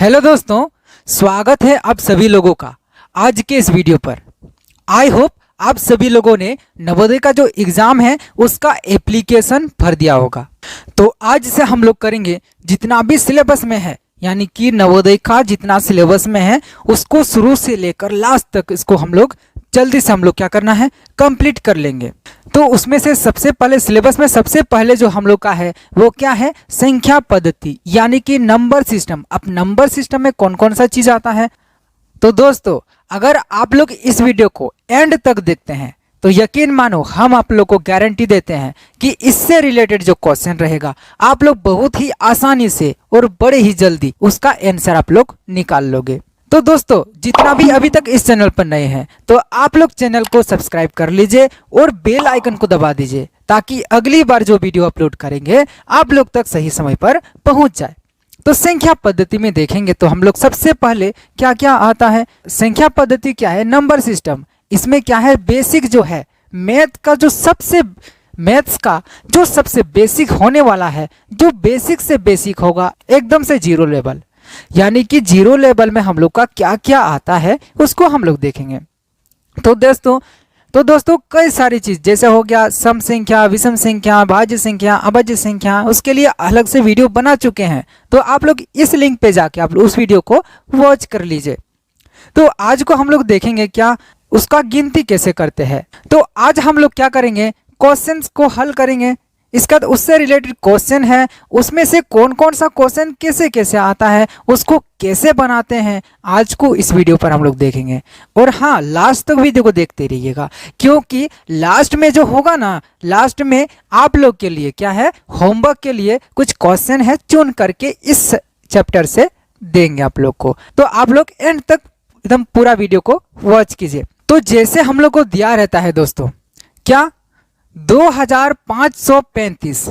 Hello दोस्तों, स्वागत है आप सभी लोगों का आज के इस वीडियो पर। आई होप आप सभी लोगों ने नवोदय का जो एग्ज़ाम है उसका एप्लीकेशन भर दिया होगा। तो आज से हम लोग करेंगे जितना भी सिलेबस में है, यानी कि नवोदय का जितना सिलेबस में है उसको शुरू से लेकर लास्ट तक इसको हम लोग जल्दी से क्या करना है, कंप्लीट कर लेंगे। तो उसमें से सबसे पहले सिलेबस में सबसे पहले जो हम लोग का है वो क्या है, संख्या पद्धति यानी कि नंबर सिस्टम। अब नंबर सिस्टम में कौन कौन सा चीज आता है। तो दोस्तों, अगर आप लोग इस वीडियो को एंड तक देखते हैं तो यकीन मानो हम आप लोग को गारंटी देते हैं कि इससे रिलेटेड जो क्वेश्चन रहेगा आप लोग बहुत ही आसानी से और बड़े ही जल्दी उसका आंसर आप लोग निकाल लोगे। तो दोस्तों, जितना भी अभी तक इस चैनल पर नए हैं तो आप लोग चैनल को सब्सक्राइब कर लीजिए और बेल आइकन को दबा दीजिए ताकि अगली बार जो वीडियो अपलोड करेंगे आप लोग तक सही समय पर पहुंच जाए। तो संख्या पद्धति में देखेंगे तो हम लोग सबसे पहले क्या क्या आता है। संख्या पद्धति क्या है, नंबर सिस्टम। इसमें क्या है, बेसिक जो है मैथ्स का जो सबसे बेसिक होने वाला है, जो बेसिक से बेसिक होगा एकदम से जीरो लेवल, यानी कि जीरो लेवल में हम लोग का क्या क्या आता है उसको हम लोग देखेंगे। तो दोस्तों कई सारी चीज जैसे हो गया सम संख्या, विषम संख्या, भाज्य संख्या, अभाज्य संख्या, उसके लिए अलग से वीडियो बना चुके हैं। तो आप लोग इस लिंक पे जाके आप लोग उस वीडियो को वॉच कर लीजिए। तो आज को हम लोग देखेंगे क्या, उसका गिनती कैसे करते हैं। तो आज हम लोग क्या करेंगे, क्वेश्चंस को हल करेंगे। इसका उससे रिलेटेड क्वेश्चन है, उसमें से कौन कौन सा क्वेश्चन कैसे कैसे आता है, उसको कैसे बनाते हैं, आज को इस वीडियो पर हम लोग देखेंगे। और हाँ, लास्ट तक वीडियो को देखते रहिएगा क्योंकि लास्ट में जो होगा ना, लास्ट में आप लोग के लिए क्या है, होमवर्क के लिए कुछ क्वेश्चन है चुन करके इस चैप्टर से देंगे आप लोग को। तो आप लोग एंड तक एकदम पूरा वीडियो को वॉच कीजिए। तो जैसे हम लोग को दिया रहता है दोस्तों, क्या 2535,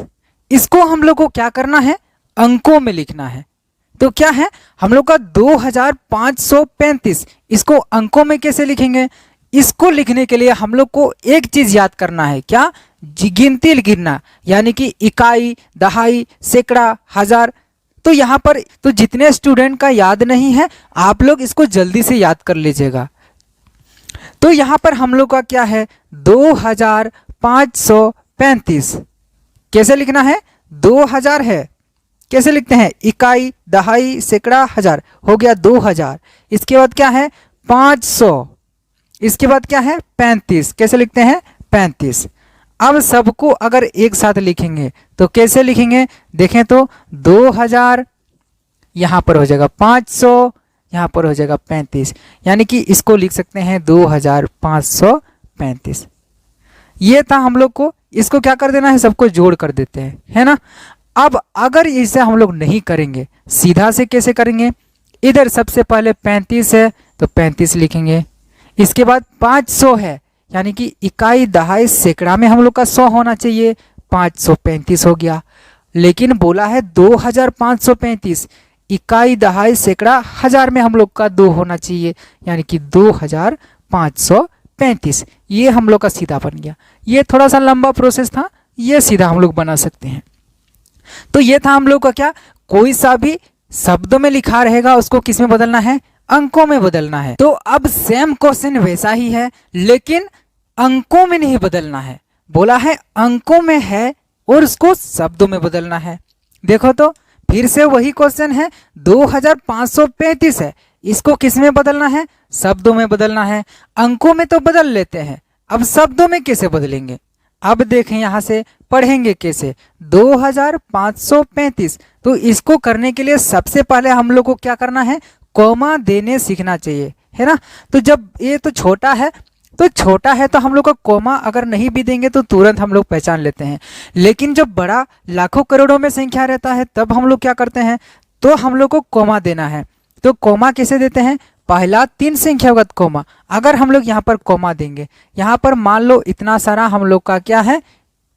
इसको हम लोग को क्या करना है, अंकों में लिखना है। तो क्या है हम लोग का 2535, इसको अंकों में कैसे लिखेंगे। इसको लिखने के लिए हम लोग को एक चीज याद करना है, क्या, गिनती गिनना, यानी कि इकाई, दहाई, सैकड़ा, हजार। तो यहाँ पर तो जितने स्टूडेंट का याद नहीं है आप लोग इसको जल्दी से याद कर लीजिएगा। तो यहाँ पर हम लोग का क्या है, 2535 कैसे लिखना है, 2000 है, कैसे लिखते हैं, इकाई, दहाई, सैकड़ा, हजार, हो गया 2000। इसके बाद क्या है 500, इसके बाद क्या है 35, कैसे लिखते हैं 35। अब सबको अगर एक साथ लिखेंगे तो कैसे लिखेंगे, देखें तो 2000 यहाँ पर हो जाएगा 500, यहाँ पर हो जाएगा 35, यानी कि इसको लिख सकते हैं 2535। ये था हम लोग को, इसको क्या कर देना है, सबको जोड़ कर देते हैं, है ना। अब अगर इसे हम लोग नहीं करेंगे, सीधा से कैसे करेंगे, इधर सबसे पहले 35 है तो 35 लिखेंगे। इसके बाद 500 है, यानी कि इकाई, दहाई, सैकड़ा में हम लोग का 100 होना चाहिए, 535 हो गया। लेकिन बोला है 2535, इकाई, दहाई, सैकड़ा, हजार में हम लोग का 2 होना चाहिए, यानी कि 2535। ये हम लोग का सीधा बन गया। ये थोड़ा सा लंबा प्रोसेस था, ये सीधा हम लोग बना सकते हैं। तो ये था हम लोग का क्या, कोई सा भी शब्दों में लिखा रहेगा उसको किस में बदलना है, अंकों में बदलना है। तो अब सेम क्वेश्चन वैसा ही है लेकिन अंकों में नहीं बदलना है, बोला है अंकों में है और उसको शब्दों में बदलना है। देखो तो फिर से वही क्वेश्चन है, 2535 है, इसको किस में बदलना है, शब्दों में बदलना है। अंकों में तो बदल लेते हैं, अब शब्दों में कैसे बदलेंगे। अब देखें यहाँ से पढ़ेंगे कैसे, 2535। तो इसको करने के लिए सबसे पहले हम लोग को क्या करना है, कॉमा देने सीखना चाहिए, है ना। तो जब ये तो छोटा है तो हम लोग का कॉमा अगर नहीं भी देंगे तो तुरंत हम लोग पहचान लेते हैं। लेकिन जब बड़ा लाखों करोड़ों में संख्या रहता है तब हम लोग क्या करते हैं, तो हम लोग को कॉमा देना है। तो कॉमा कैसे देते हैं, पहला 3 संख्यागत कॉमा। अगर हम लोग यहाँ पर कॉमा देंगे, यहाँ पर मान लो इतना सारा हम लोग का क्या है,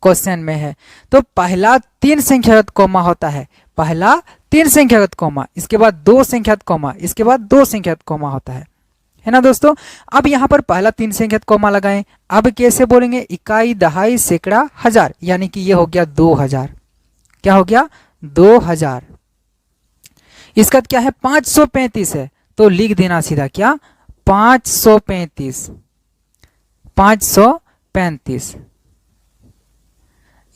क्वेश्चन में है, तो पहला 3 संख्यागत कॉमा होता है, पहला 3 संख्यागत कॉमा, इसके बाद 2 संख्यागत कॉमा, इसके बाद 2 संख्यागत कॉमा होता है ना दोस्तों। अब यहाँ पर पहला 3 संख्यागत कॉमा लगाएं। अब कैसे बोलेंगे, इकाई, दहाई, सैकड़ा, हजार, यानी कि ये हो गया 2000। क्या हो गया 2000। इसका क्या है 535 है, तो लिख देना सीधा क्या 535, 535।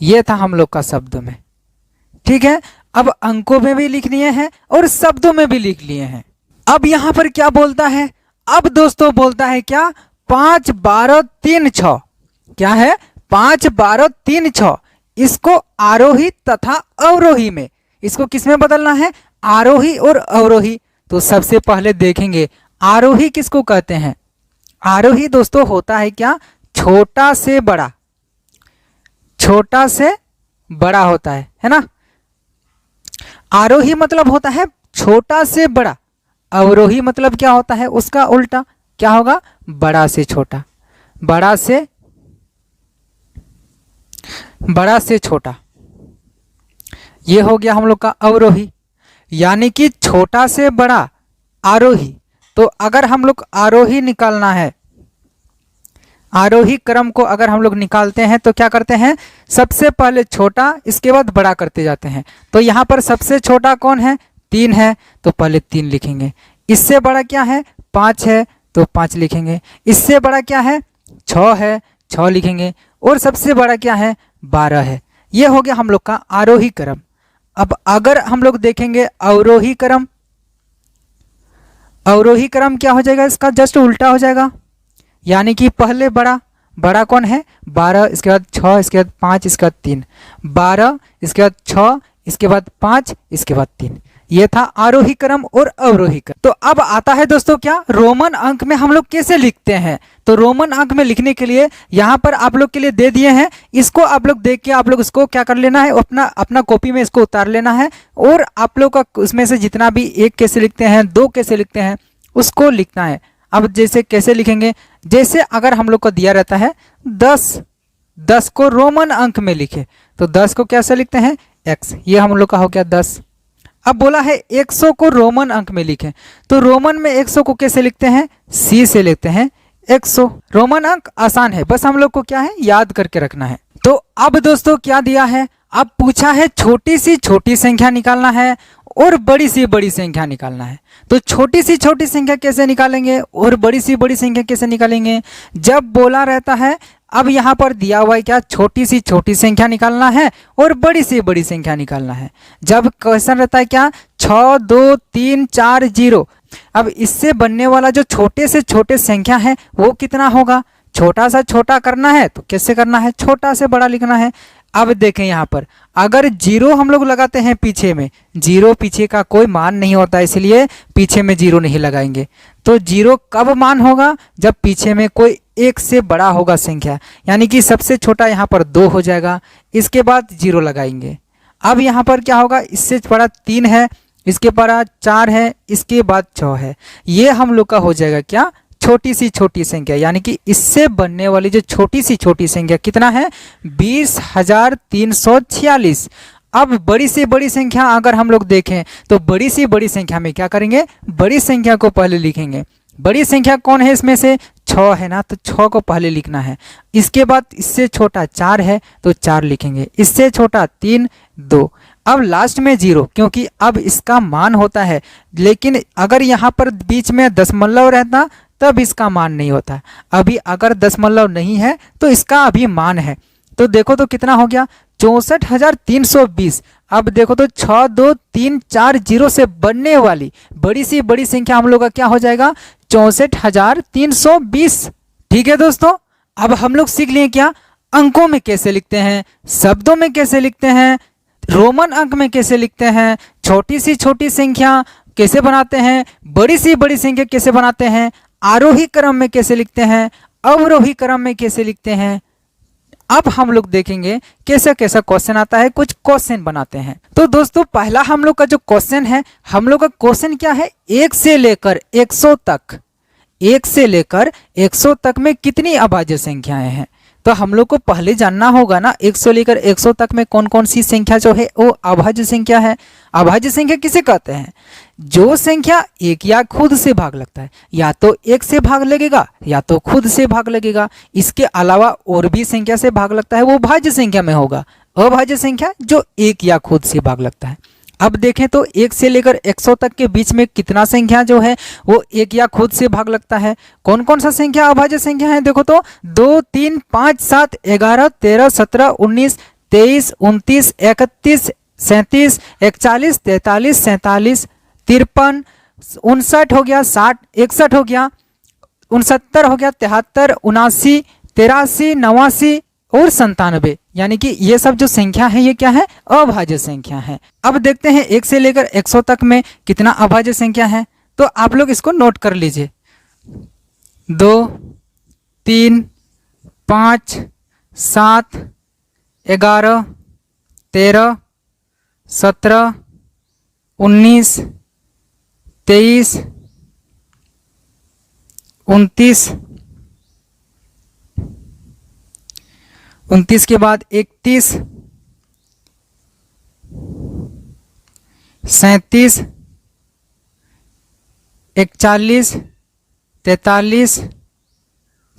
ये था हम लोग का शब्दों में। ठीक है, अब अंकों में भी लिख लिए हैं और शब्दों में भी लिख लिए हैं। अब यहां पर क्या बोलता है, अब दोस्तों बोलता है क्या 5 12 3 6। क्या है 5 12 3 6। इसको आरोही तथा अवरोही में, इसको किसमें बदलना है, आरोही और अवरोही। तो सबसे पहले देखेंगे आरोही किसको कहते हैं। आरोही दोस्तों होता है क्या, छोटा से बड़ा, छोटा से बड़ा होता है ना। आरोही मतलब होता है छोटा से बड़ा, अवरोही मतलब क्या होता है, उसका उल्टा क्या होगा, बड़ा से छोटा, बड़ा से छोटा। ये हो गया हम लोग का अवरोही, यानी कि छोटा से बड़ा आरोही। तो अगर हम लोग आरोही निकालना है, आरोही क्रम को अगर हम लोग निकालते हैं तो क्या करते हैं, सबसे पहले छोटा इसके बाद बड़ा करते जाते हैं। तो यहाँ पर सबसे छोटा कौन है, 3 है, तो पहले 3 लिखेंगे। इससे बड़ा क्या है, 5 है, तो 5 लिखेंगे। इससे बड़ा क्या है, 6 है, 6 लिखेंगे। और सबसे बड़ा क्या है, 12 है। ये हो गया हम लोग का आरोही क्रम। अब अगर हम लोग देखेंगे अवरोही क्रम, अवरोही क्रम क्या हो जाएगा, इसका जस्ट उल्टा हो जाएगा। यानी कि पहले बड़ा, बड़ा कौन है 12, इसके बाद 6, इसके बाद 5, इसके बाद 3, 12, इसके बाद 6, इसके बाद 5, इसके बाद 3। ये था आरोही क्रम और अवरोही क्रम। तो अब आता है दोस्तों क्या, रोमन अंक में हम लोग कैसे लिखते हैं। तो रोमन अंक में लिखने के लिए यहाँ पर आप लोग के लिए दे दिए हैं, इसको आप लोग देख के आप लोग इसको क्या कर लेना है, अपना कॉपी में इसको उतार लेना है। और आप लोग का उसमें से जितना भी 1 कैसे लिखते हैं, 2 कैसे लिखते हैं, उसको लिखना है। अब जैसे कैसे लिखेंगे, जैसे अगर हम लोग को दिया रहता है 10 को रोमन अंक में लिखे, तो 10 को कैसे लिखते हैं, x। ये हम लोग का हो गया 10। अब बोला है 100 को रोमन अंक में लिखें, तो रोमन में 100 को कैसे लिखते हैं, c से लिखते हैं 100। रोमन अंक आसान है, बस हम लोग को क्या है, याद करके रखना है। तो अब दोस्तों क्या दिया है, अब पूछा है छोटी सी छोटी संख्या निकालना है और बड़ी सी बड़ी संख्या निकालना है। तो छोटी सी छोटी संख्या कैसे निकालेंगे और बड़ी सी बड़ी संख्या कैसे निकालेंगे, जब बोला रहता है, अब यहाँ पर दिया हुआ है क्या, छोटी सी छोटी संख्या निकालना है और बड़ी सी बड़ी संख्या निकालना है। जब क्वेश्चन रहता है क्या 6 2 3 4 0, अब इससे बनने वाला जो छोटे से छोटे संख्या है वो कितना होगा, छोटा सा छोटा करना है तो कैसे करना है, छोटा से बड़ा लिखना है। अब देखें यहाँ पर अगर 0 हम लोग लगाते हैं पीछे में, 0 पीछे का कोई मान नहीं होता, इसलिए पीछे में 0 नहीं लगाएंगे। तो 0 कब मान होगा, जब पीछे में कोई 1 से बड़ा होगा संख्या, यानी कि सबसे छोटा यहाँ पर 2 हो जाएगा, इसके बाद 0 लगाएंगे। अब यहाँ पर क्या होगा, इससे बड़ा 3 है, इसके बड़ा 4 है, इसके बाद 6 है। ये हम लोग का हो जाएगा क्या, छोटी सी छोटी संख्या, यानी कि इससे बनने वाली जो छोटी सी छोटी संख्या कितना है, 20,346। अब बड़ी से बड़ी संख्या अगर हम लोग देखें तो बड़ी से बड़ी संख्या में क्या करेंगे, बड़ी संख्या को पहले लिखेंगे। बड़ी संख्या कौन है इसमें से, 6 है ना, तो 6 को पहले लिखना है। इसके बाद इससे छोटा 4 है तो 4 लिखेंगे, इससे छोटा 3 2, अब लास्ट में 0, क्योंकि अब इसका मान होता है। लेकिन अगर यहाँ पर बीच में दशमलव रहता तब इसका मान नहीं होता। अभी अगर दशमलव नहीं है तो इसका अभी मान है। तो देखो तो कितना हो गया, 64,320। अब देखो तो 6 2 3 4 0 से बनने वाली बड़ी सी बड़ी संख्या हम लोग का क्या हो जाएगा, 64,320। ठीक है दोस्तों, अब हम लोग सीख लिए क्या, अंकों में कैसे लिखते हैं, शब्दों में कैसे लिखते हैं, रोमन अंक में कैसे लिखते हैं, छोटी सी छोटी संख्या कैसे बनाते हैं, बड़ी सी बड़ी संख्या कैसे बनाते हैं, आरोही क्रम में कैसे लिखते हैं, अवरोही क्रम में कैसे लिखते हैं। अब हम लोग देखेंगे कैसा कैसा क्वेश्चन आता है, कुछ क्वेश्चन बनाते हैं। तो दोस्तों पहला हम लोग का जो क्वेश्चन है, हम लोग का क्वेश्चन क्या है, 1 से लेकर 100 तक, 1 से लेकर 100 तक में कितनी अभाज्य संख्याएं हैं। तो हम लोग को पहले जानना होगा ना, 1 से लेकर 100 तक में कौन कौन सी संख्या जो है वो अभाज्य संख्या है। अभाज्य संख्या किसे कहते हैं, जो संख्या एक या खुद से भाग लगता है, या तो 1 से भाग लगेगा या तो खुद से भाग लगेगा, इसके अलावा और भी संख्या से भाग लगता है वो भाज्य संख्या में होगा। अभाज्य संख्या जो एक या खुद से भाग लगता है। अब देखें तो 1 से लेकर 100 तक के बीच में कितना संख्या जो है वो एक या खुद से भाग लगता है। कौन कौन सा संख्या अभाज्य संख्या है, देखो तो 2, 3, 5, 7, 11, 13, 17, 19, 23, 29, 31, 37, 41, 43, 47, 53, 59 हो गया, 60, 61 हो गया, 69 हो गया, 73, 79, 83, 89 और 97। यानी कि ये सब जो संख्या है ये क्या है, अभाज्य संख्या है। अब देखते हैं 1 से लेकर 100 तक में कितना अभाज्य संख्या है, तो आप लोग इसको नोट कर लीजिए। 2, 3, 5, 7, 11, 13, 17, 19, 23, 29, 29 के बाद 31, 37, 41, 43,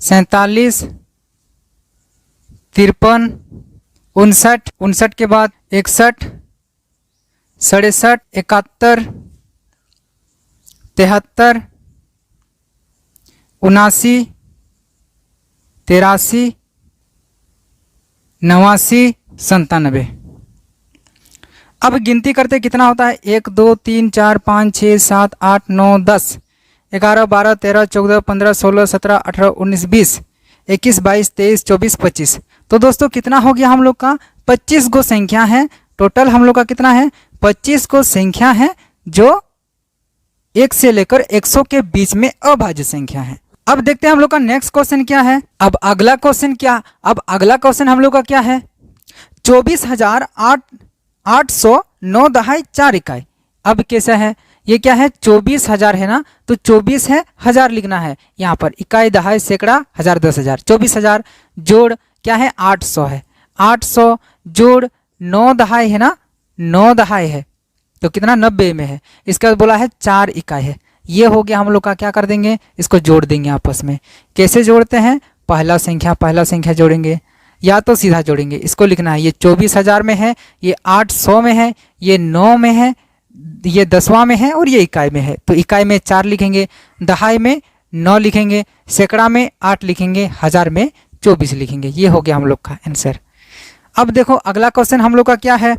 47, 53, 59, 59 के बाद 61, 67, 71, 73, 79, 83, 89, 97। अब गिनती करते कितना होता है, 1, 2, 3, 4, 5, 6, 7, 8, 9, 10, 11, 12, 13, 14, 15, 16, 17, 18, 19, 20, 21, 22, 23, 24, 25। तो दोस्तों कितना हो गया हम लोग का, 25 गो संख्या है। टोटल हम लोग का कितना है, 25 गो संख्या है जो 1 से लेकर 100 के बीच में अभाज्य संख्या है। अब देखते हैं हम लोग का नेक्स्ट क्वेश्चन क्या है। अब अगला क्वेश्चन हम लोग का क्या है, 24,809.4 इकाई। अब कैसा है, ये क्या है, 24,000 है ना, तो 24 है, हजार लिखना है यहाँ पर, इकाई, दहाई, सैकड़ा, हजार, 10,000, 24,000 जोड़ क्या है, 800 है, 800 जोड़ 9 दहाई है ना, 9 दहाई है तो कितना, 90 में है। इसके बाद बोला है 4 इकाई है। ये हो गया हम लोग का, क्या कर देंगे, इसको जोड़ देंगे आपस में। कैसे जोड़ते हैं, पहला संख्या जोड़ेंगे या तो सीधा जोड़ेंगे। इसको लिखना है, ये 24,000 में है, ये 800 में है, ये 9 में है, ये 10वां में है और ये इकाई में है। तो इकाई में 4 लिखेंगे, दहाई में 9 लिखेंगे, सैकड़ा में 8 लिखेंगे, हजार में 24 लिखेंगे। ये हो गया हम लोग का आंसर। अब देखो अगला क्वेश्चन हम लोग का क्या है,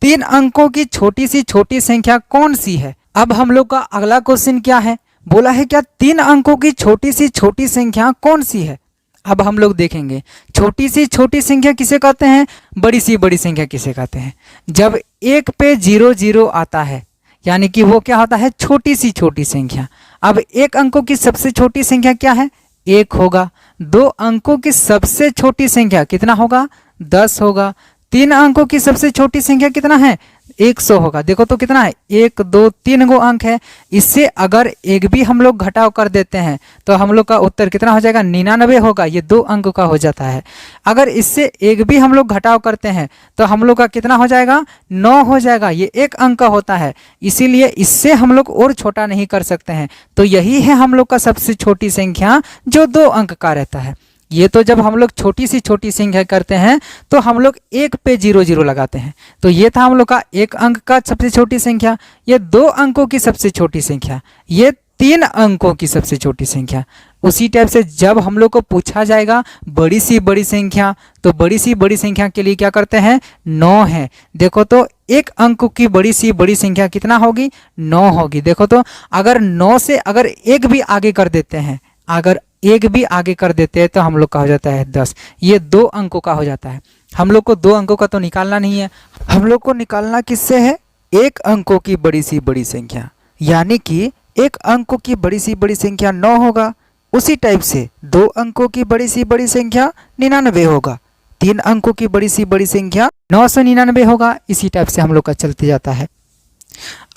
3 अंकों की छोटी सी छोटी संख्या कौन सी है। अब हम लोग का अगला क्वेश्चन क्या है, बोला है क्या 3 अंकों की छोटी सी छोटी संख्या कौन सी है। अब हम लोग देखेंगे छोटी सी छोटी संख्या किसे कहते हैं, बड़ी सी बड़ी संख्या किसे कहते हैं। जब 1 पे 0 0 आता है यानी कि वो क्या होता है, छोटी सी छोटी संख्या। अब 1 अंकों की सबसे छोटी संख्या क्या है, 1 होगा। 2 अंकों की सबसे छोटी संख्या कितना होगा, 10 होगा। 3 अंकों की सबसे छोटी संख्या कितना है, 100 होगा। देखो तो कितना है, 1, 2, 3 गो अंक है। इससे अगर एक भी हम लोग घटाव कर देते हैं तो हम लोग का उत्तर कितना हो जाएगा, 99 होगा। ये 2 अंक का हो जाता है। अगर इससे एक भी हम लोग घटाव करते हैं तो हम लोग का कितना हो जाएगा, 9 हो जाएगा। ये 1 अंक का होता है, इसीलिए इससे हम लोग और छोटा नहीं कर सकते हैं। तो यही है हम लोग का सबसे छोटी संख्या जो 2 अंक का रहता है। ये तो जब हम लोग छोटी सी छोटी संख्या करते हैं तो हम लोग 1 पे 0 0 लगाते हैं। तो ये था हम लोग का 1 अंक का सबसे छोटी संख्या, ये 2 अंकों की सबसे छोटी संख्या, ये 3 अंकों की सबसे छोटी संख्या। उसी टाइप से जब हम लोग को पूछा जाएगा बड़ी सी बड़ी संख्या, तो बड़ी सी बड़ी संख्या के लिए क्या करते हैं, 9 है। देखो तो 1 अंक की बड़ी सी बड़ी संख्या कितना होगी, 9 होगी। देखो तो अगर 9 से अगर 1 भी आगे कर देते हैं, अगर 1 भी आगे कर देते हैं तो हम लोग का हो जाता है 10। ये 2 अंकों का हो जाता है। हम लोग को 2 अंकों का तो निकालना नहीं है, हम लोग को निकालना किससे है, 1 अंकों की बड़ी सी बड़ी संख्या। यानी कि 1 अंकों की बड़ी सी बड़ी संख्या 9 होगा। उसी टाइप से 2 अंकों की बड़ी सी बड़ी संख्या 99 होगा। 3 अंकों की बड़ी सी बड़ी संख्या 999 होगा। इसी टाइप से हम लोग का चलते जाता है।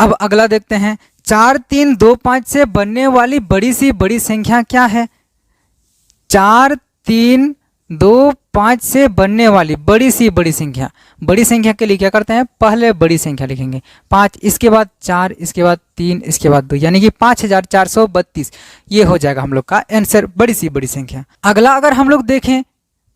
अब अगला देखते हैं, 4, 3, 2, 5 से बनने वाली बड़ी सी बड़ी संख्या क्या है। 4, 3, 2, 5 से बनने वाली बड़ी सी बड़ी संख्या। बड़ी संख्या के लिए क्या करते हैं, पहले बड़ी संख्या लिखेंगे 5, इसके बाद 4, इसके बाद 3, इसके बाद 2, यानी कि 5432। ये हो जाएगा हम लोग का आंसर, बड़ी सी बड़ी संख्या। अगला अगर हम लोग देखें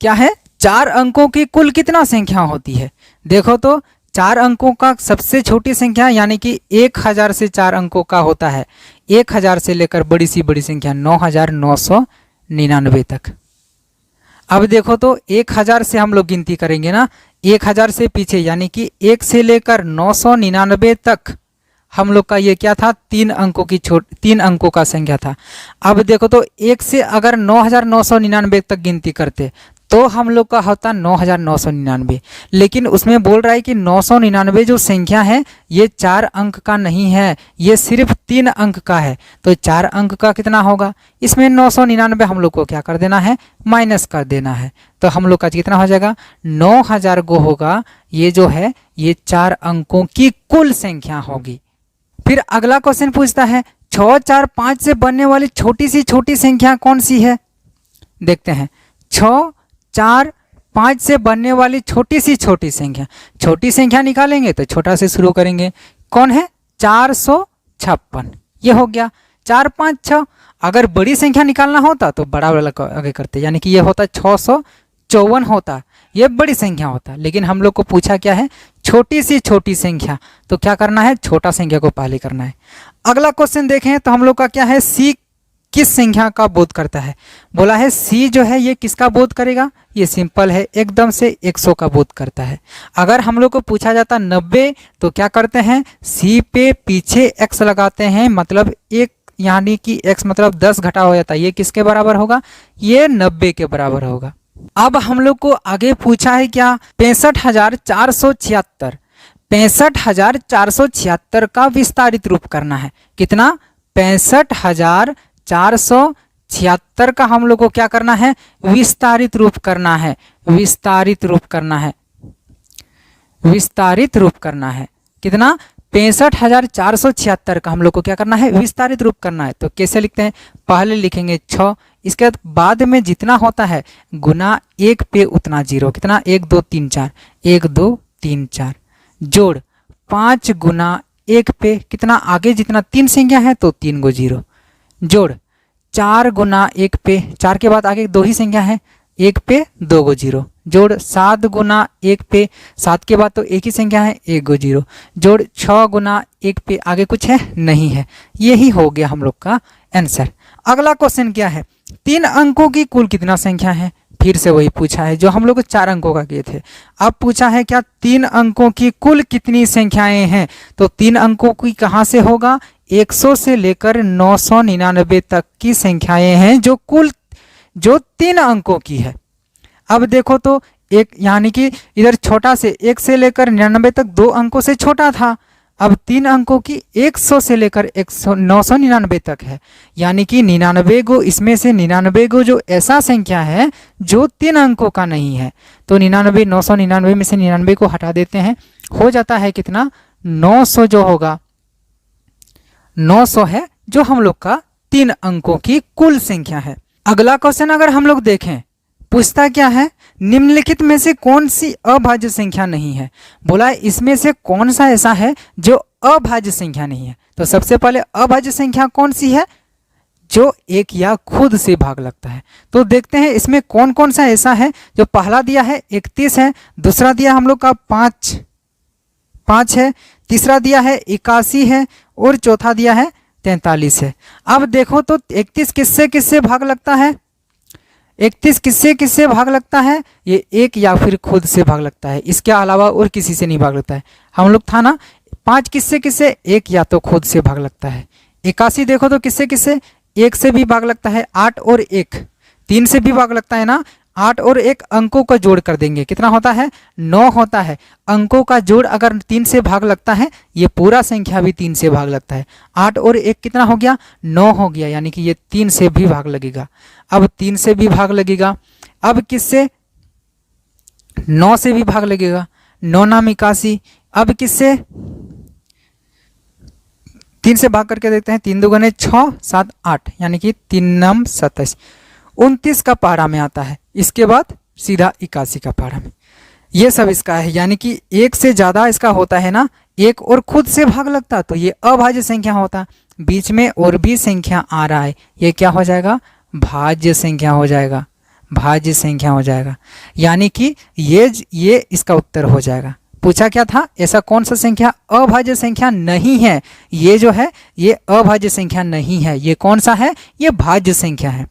क्या है, 4 अंकों की कुल कितना संख्या होती है। देखो तो 4 अंकों का सबसे छोटी संख्या यानी कि 1000 से 4 अंकों का होता है 1000 से लेकर बड़ी सी बड़ी संख्या 9999 तक। अब देखो तो 1000 से हम लोग गिनती करेंगे ना, 1000 से पीछे यानी कि 1 से लेकर 999 तक हम लोग का ये क्या था, 3 अंकों का संख्या था। अब देखो तो 1 से अगर 9999 तक गिनती करते तो हम लोग का होता 9999, लेकिन उसमें बोल रहा है कि 999 जो संख्या है ये 4 अंक का नहीं है, ये सिर्फ 3 अंक का है। तो 4 अंक का कितना होगा, इसमें 999 हम लोग को क्या कर देना है, माइनस कर देना है। तो हम लोग का कितना हो जाएगा, 9000 गो होगा, ये जो है ये 4 अंकों की कुल संख्या होगी। फिर अगला क्वेश्चन पूछता है 6, 4, 5 से बनने वाली छोटी सी छोटी संख्या कौन सी है। देखते हैं 6, 4, 5 से बनने वाली छोटी सी छोटी संख्या, छोटी संख्या निकालेंगे तो छोटा से शुरू करेंगे, कौन है 456, ये हो गया 4, 5, 6। अगर बड़ी संख्या निकालना होता तो बड़ा वाला आगे करते, यानी कि ये होता 654 होता, ये बड़ी संख्या होता। लेकिन हम लोग को पूछा क्या है, छोटी सी छोटी संख्या, तो क्या करना है, छोटा संख्या को पहले करना है। अगला क्वेश्चन देखें तो हम लोग का क्या है, सी किस संख्या का बोध करता है। बोला है सी जो है ये किसका बोध करेगा, ये सिंपल है एकदम से 100 का बोध करता है। अगर हम लोग को पूछा जाता 90 तो क्या करते हैं, सी पे पीछे x लगाते हैं, मतलब एक यानी कि x मतलब 10 घटा हो जाता है, ये किसके बराबर होगा, ये 90 के बराबर होगा। अब हम लोग को आगे पूछा है क्या, 65,476, 65,476 का विस्तारित रूप करना है। कितना, 65,476 का हम लोग को क्या करना है, विस्तारित रूप करना है, विस्तारित रूप करना है, विस्तारित रूप करना है। कितना, 65,476 का हम लोग को क्या करना है, विस्तारित रूप करना है। तो कैसे लिखते हैं, पहले लिखेंगे 6, इसके बाद में जितना होता है गुना 1 पे उतना 0, कितना 1 2 3 4, 1 2 3 4, जोड़ 5 गुना 1 पे कितना, आगे जितना 3 संख्या है तो 3 गो 0, जोड़ 4 गुना 1 पे, 4 के बाद आगे 2 ही संख्या है, 1 पे 2 गो 0, जोड़ 7 गुना 1 पे, 7 के बाद तो एक ही संख्या है, 1 गो 0, जोड़ 6 गुना 1 पे, आगे कुछ है नहीं है। यही हो गया हम लोग का आंसर। अगला क्वेश्चन क्या है, 3 अंकों की कुल कितना संख्या है। फिर से वही पूछा है जो हम लोग 4 अंकों का किए थे। अब पूछा है क्या, 3 अंकों की कुल कितनी संख्याएं हैं। तो 3 अंकों की कहाँ से होगा, 100 से लेकर 999 तक की संख्याएं हैं जो कुल 3 अंकों की है। अब देखो तो एक यानी कि इधर छोटा से 1 से लेकर 99 तक 2 अंकों से छोटा था, अब 3 अंकों की 100 से लेकर 999 तक है, यानी कि 99 गो, इसमें से 99 गो जो ऐसा संख्या है जो 3 अंकों का नहीं है। तो 99 999 में से 99 को हटा देते हैं, हो जाता है कितना, 900 जो होगा, 900 है जो हम लोग का 3 अंकों की कुल संख्या है। अगला क्वेश्चन अगर हम लोग देखें, पूछता क्या है, निम्नलिखित में से कौन सी अभाज्य संख्या नहीं है। बोला इसमें से कौन सा ऐसा है जो अभाज्य संख्या नहीं है। तो सबसे पहले अभाज्य संख्या कौन सी है, जो 1 या खुद से भाग लगता है। तो देखते हैं इसमें कौन कौन सा ऐसा है। जो पहला दिया है 31 है, दूसरा दिया हम लोग का 5 है, तीसरा दिया है 81 है और चौथा दिया है 43 है। अब देखो तो 31 किससे किससे भाग लगता है, 31 किससे किससे भाग लगता है, ये 1 या फिर खुद से भाग लगता है, इसके अलावा और किसी से नहीं भाग लगता है। हम लोग था ना 5 किससे किससे, 1 या तो खुद से भाग लगता है। 81 देखो तो किससे किससे, 1 से भी भाग लगता है, 8 और 1 3 से भी भाग लगता है ना, 8 और 1 अंकों का जोड़ कर देंगे, कितना होता है, 9 होता है। अंकों का जोड़ अगर 3 से भाग लगता है, ये पूरा संख्या भी 3 से भाग लगता है। 8 और 1 कितना हो गया, 9 हो गया, यानी कि ये 3 से भी भाग लगेगा। अब 3 से भी भाग लगेगा, अब किससे, 9 से भी भाग लगेगा, 9 नाम 81। अब किससे, 3 से भाग करके देखते हैं, 3 दूगुने 6 7 8, यानी कि 3 नाम 27, 29 का पहाड़ा में आता है। इसके बाद सीधा 81 का पहाड़ा में, ये सब इसका है। यानी कि 1 से ज़्यादा इसका होता है ना, 1 और खुद से भाग लगता तो ये अभाज्य संख्या होता। बीच में और भी संख्या आ रहा है, ये क्या हो जाएगा, भाज्य संख्या हो जाएगा, भाज्य संख्या हो जाएगा। यानी कि ये इसका उत्तर हो जाएगा, पूछा क्या था, ऐसा कौन सा संख्या अभाज्य संख्या नहीं है? ये जो है ये अभाज्य संख्या नहीं है, ये कौन सा है? ये भाज्य संख्या है।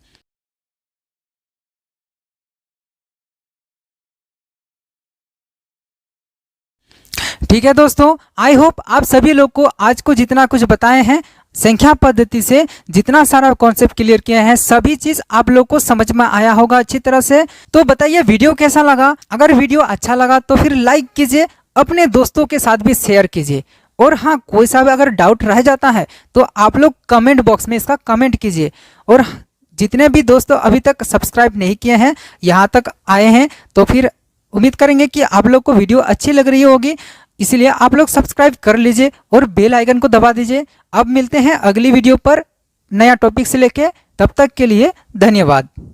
ठीक है दोस्तों, आई होप आप सभी लोग को आज को जितना कुछ बताए हैं संख्या पद्धति से, जितना सारा कॉन्सेप्ट क्लियर किए हैं, सभी चीज आप लोग को समझ में आया होगा अच्छी तरह से। तो बताइए वीडियो कैसा लगा? अगर वीडियो अच्छा लगा तो फिर लाइक कीजिए, अपने दोस्तों के साथ भी शेयर कीजिए। और हाँ, कोई सा भी अगर डाउट रह जाता है तो आप लोग कमेंट बॉक्स में इसका कमेंट कीजिए। और जितने भी दोस्तों अभी तक सब्सक्राइब नहीं किए हैं, यहाँ तक आए हैं, तो फिर उम्मीद करेंगे कि आप लोग को वीडियो अच्छी लग रही होगी, इसलिए आप लोग सब्सक्राइब कर लीजिए और बेल आइकन को दबा दीजिए। अब मिलते हैं अगली वीडियो पर नया टॉपिक से लेके, तब तक के लिए धन्यवाद।